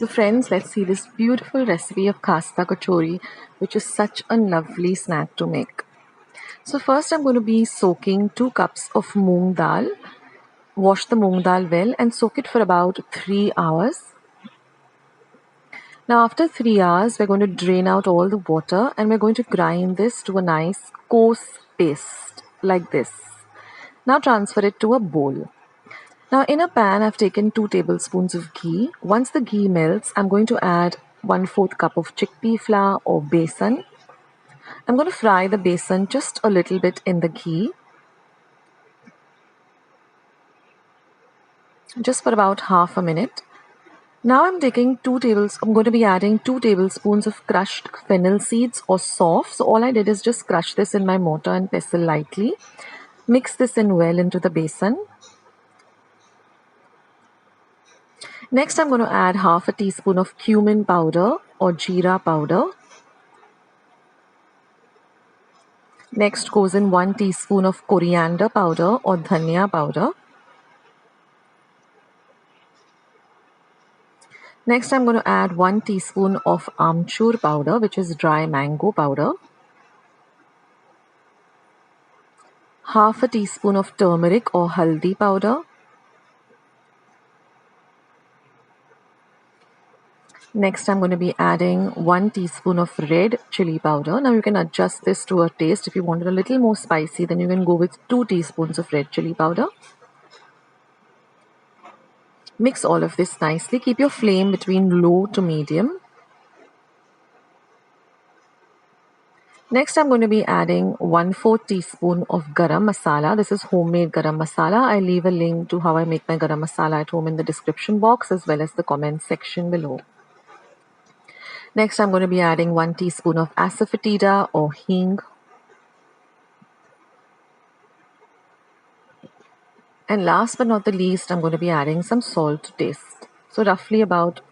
So friends, let's see this beautiful recipe of Khasta Kachori, which is such a lovely snack to make. So first I'm going to be soaking 2 cups of moong dal. Wash the moong dal well and soak it for about 3 hours. Now after 3 hours, we're going to drain out all the water and we're going to grind this to a nice coarse paste like this. Now transfer it to a bowl. Now in a pan, I've taken 2 tablespoons of ghee. Once the ghee melts, I'm going to add 1/4 cup of chickpea flour or besan. I'm going to fry the besan just a little bit in the ghee, just for about half a minute. Now I'm going to be adding 2 tablespoons of crushed fennel seeds or soft. So all I did is just crush this in my mortar and pestle lightly. Mix this in well into the besan. Next, I'm going to add half a teaspoon of cumin powder or jeera powder. Next goes in 1 teaspoon of coriander powder or dhania powder. Next, I'm going to add 1 teaspoon of amchur powder, which is dry mango powder. Half a teaspoon of turmeric or haldi powder. Next, I'm going to be adding 1 teaspoon of red chili powder. Now, you can adjust this to your taste. If you want it a little more spicy, then you can go with 2 teaspoons of red chili powder. Mix all of this nicely. Keep your flame between low to medium. Next, I'm going to be adding 1/4 teaspoon of garam masala. This is homemade garam masala. I leave a link to how I make my garam masala at home in the description box as well as the comment section below. Next, I'm going to be adding 1 teaspoon of asafoetida or hing. And last but not the least, I'm going to be adding some salt to taste. So roughly about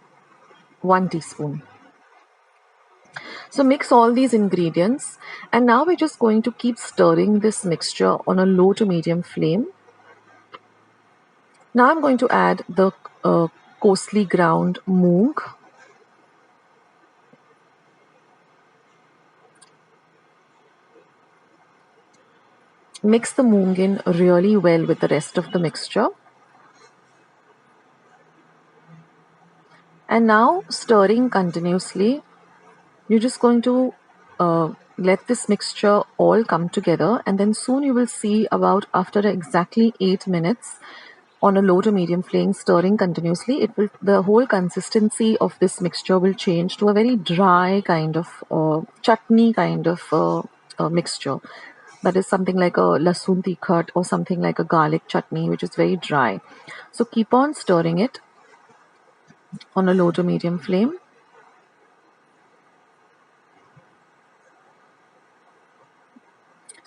1 teaspoon. So mix all these ingredients and now we're just going to keep stirring this mixture on a low to medium flame. Now I'm going to add the coarsely ground moong. Mix the moong in really well with the rest of the mixture. And now stirring continuously. You're just going to let this mixture all come together and then soon you will see about after exactly 8 minutes on a low to medium flame stirring continuously, the whole consistency of this mixture will change to a very dry kind of chutney kind of mixture. That is something like a lasun tikhat or something like a garlic chutney, which is very dry. So keep on stirring it on a low to medium flame.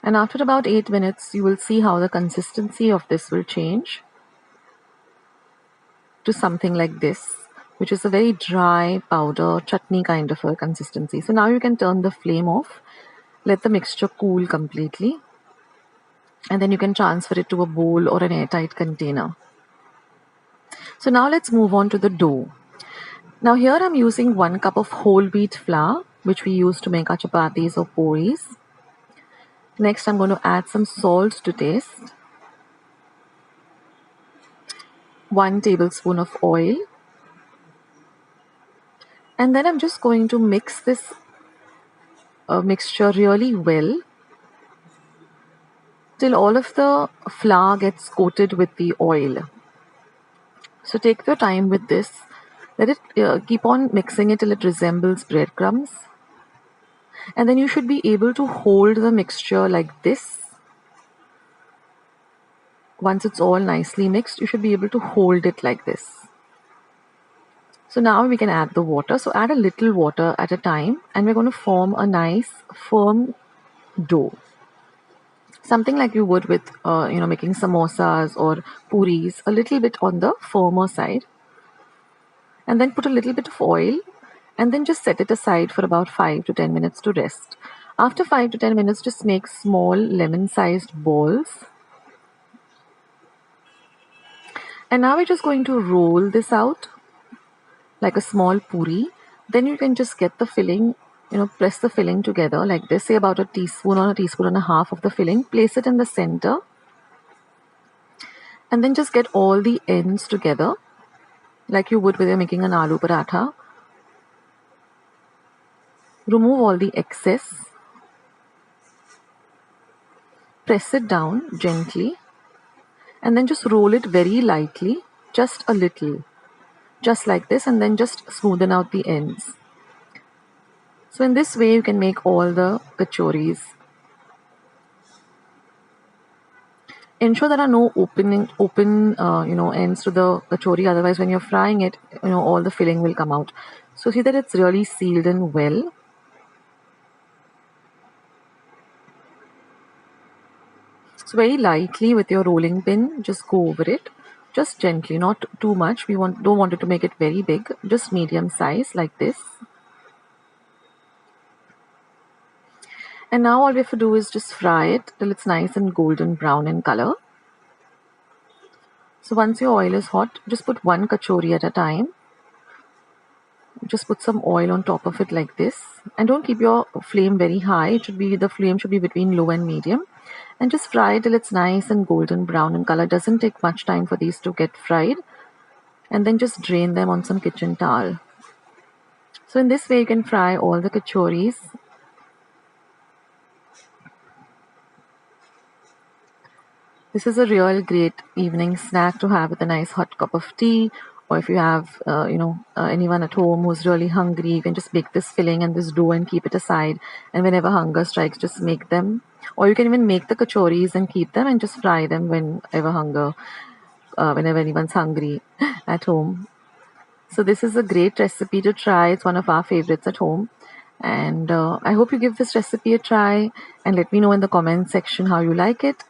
And after about 8 minutes, you will see how the consistency of this will change to something like this, which is a very dry powder chutney kind of a consistency. So now you can turn the flame off, let the mixture cool completely, and then you can transfer it to a bowl or an airtight container. So now let's move on to the dough. Now here I'm using 1 cup of whole wheat flour, which we use to make our chapatis or puris. Next, I'm going to add some salt to taste. 1 tablespoon of oil. And then I'm just going to mix this mixture really well till all of the flour gets coated with the oil. So take your time with this. Let it keep on mixing it till it resembles breadcrumbs. And then you should be able to hold the mixture like this. Once it's all nicely mixed, you should be able to hold it like this. So now we can add the water. So add a little water at a time and we're going to form a nice firm dough. Something like you would with making samosas or puris, a little bit on the firmer side. And then put a little bit of oil and then just set it aside for about 5 to 10 minutes to rest. After 5 to 10 minutes, just make small lemon-sized balls. And now we're just going to roll this out like a small puri. Then you can just get the filling, press the filling together like this, say about a teaspoon or a teaspoon and a half of the filling, place it in the center, and then just get all the ends together like you would when you're making an aloo paratha. Remove all the excess, press it down gently, and then just roll it very lightly, just a little, just like this, and then just smoothen out the ends. So in this way you can make all the kachoris. Ensure there are no open ends to the kachori, otherwise when you're frying it, all the filling will come out. So see that it's really sealed in well. So very lightly with your rolling pin, just go over it, just gently, not too much. Don't want it to make it very big, just medium size like this. And now all we have to do is just fry it till it's nice and golden brown in color. So once your oil is hot, just put one kachori at a time. Just put some oil on top of it like this, and don't keep your flame very high. The flame should be between low and medium, and just fry it till it's nice and golden brown in color. Doesn't take much time for these to get fried, and then just drain them on some kitchen towel. So in this way you can fry all the kachoris. This is a real great evening snack to have with a nice hot cup of tea, or if you have anyone at home who's really hungry, you can just make this filling and this dough and keep it aside, and whenever hunger strikes, just make them. Or you can even make the kachoris and keep them and just fry them whenever anyone's hungry at home. So this is a great recipe to try. It's one of our favorites at home, and I hope you give this recipe a try and let me know in the comment section how you like it.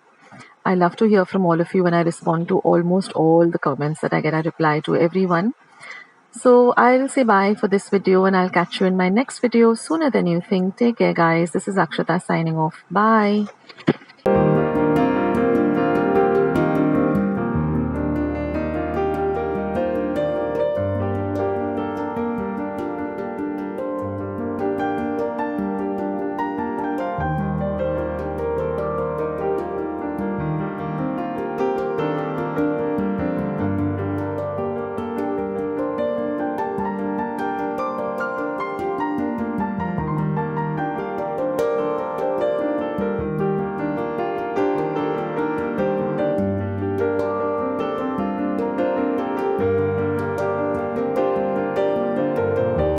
I love to hear from all of you when I respond to almost all the comments that I get. I reply to everyone. So I'll say bye for this video, and I'll catch you in my next video sooner than you think. Take care, guys. This is Akshata signing off. Bye.